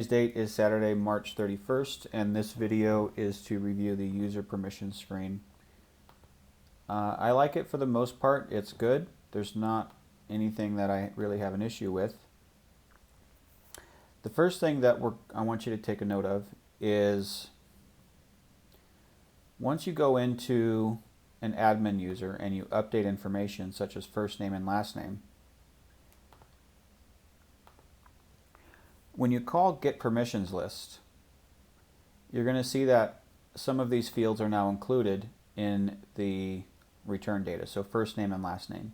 Date is Saturday, March 31st, and this video is to review the user permission screen. I like it for the most part. It's good. There's not anything that I really have an issue with. The first thing that I want you to take a note of is once you go into an admin user and you update information such as first name and last name, when you call get permissions list, you're going to see that some of these fields are now included in the return data, so first name and last name.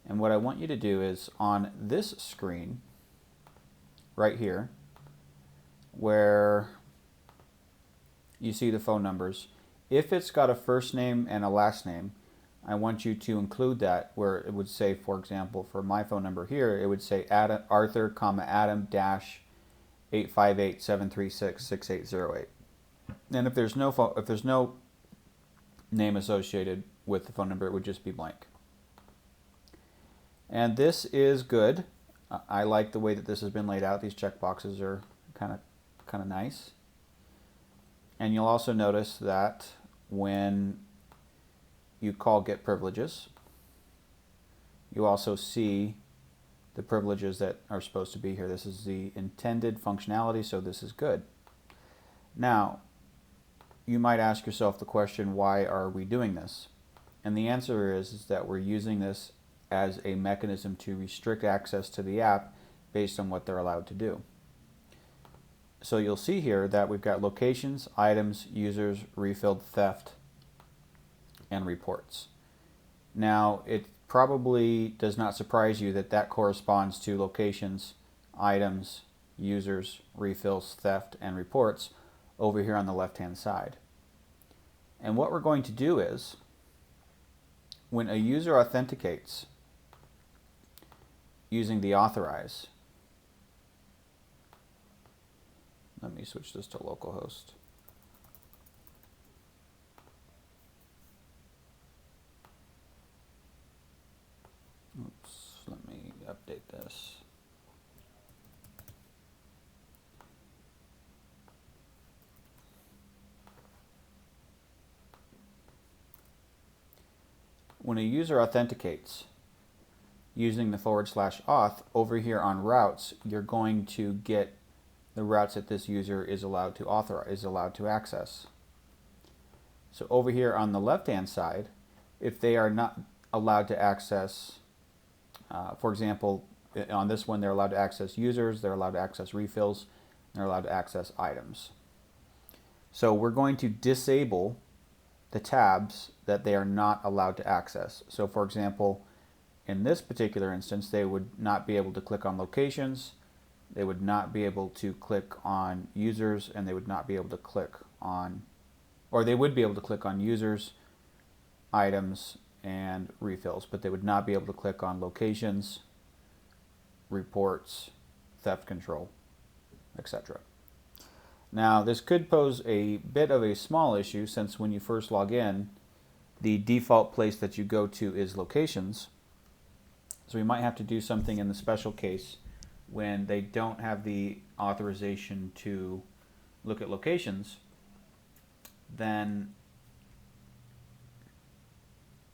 And what I want you to do is on this screen right here, where you see the phone numbers, if it's got a first name and a last name, I want you to include that where it would say, for example, for my phone number here, it would say Arthur, Adam dash 858-736-6808. And if there's no name associated with the phone number, it would just be blank. And this is good. I like the way that this has been laid out. These checkboxes are kind of nice. And you'll also notice that when you call get privileges, you also see the privileges that are supposed to be here. This is the intended functionality, so this is good. Now, you might ask yourself the question, why are we doing this? And the answer is that we're using this as a mechanism to restrict access to the app based on what they're allowed to do. So you'll see here that we've got locations, items, users, refilled, theft, and reports. Now, it probably does not surprise you that that corresponds to locations, items, users, refills, theft, and reports over here on the left-hand side. And what we're going to do is, when a user authenticates using the authorize, let me switch this to localhost. Oops, let me update this. When a user authenticates using the /auth over here on routes, you're going to get the routes that this user is allowed to access. So over here on the left-hand side, if they are not allowed to access, for example, on this one, they're allowed to access users, they're allowed to access refills, they're allowed to access items. So we're going to disable the tabs that they are not allowed to access. So for example, in this particular instance, they would not be able to click on locations, they would not be able to click on users, and they would not be able to click on, or they would be able to click on users, items, and refills, but they would not be able to click on locations, reports, theft control, etc. Now, this could pose a bit of a small issue, since when you first log in, the default place that you go to is locations. So we might have to do something in the special case when they don't have the authorization to look at locations. Then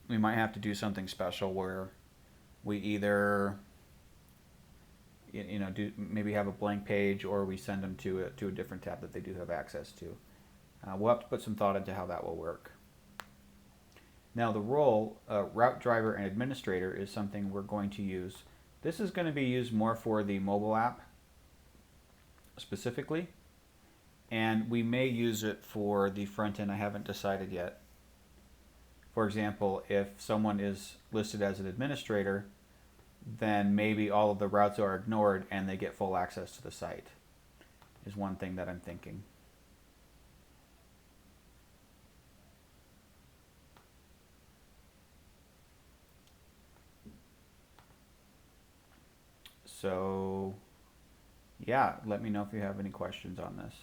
we might have to do something special where we either maybe have a blank page, or we send them to a different tab that they do have access to. We'll have to put some thought into how that will work. Now the role, route driver and administrator, is something we're going to use. This is going to be used more for the mobile app specifically, and we may use it for the front end. I haven't decided yet. For example, if someone is listed as an administrator, then maybe all of the routes are ignored and they get full access to the site, is one thing that I'm thinking. So yeah, let me know if you have any questions on this.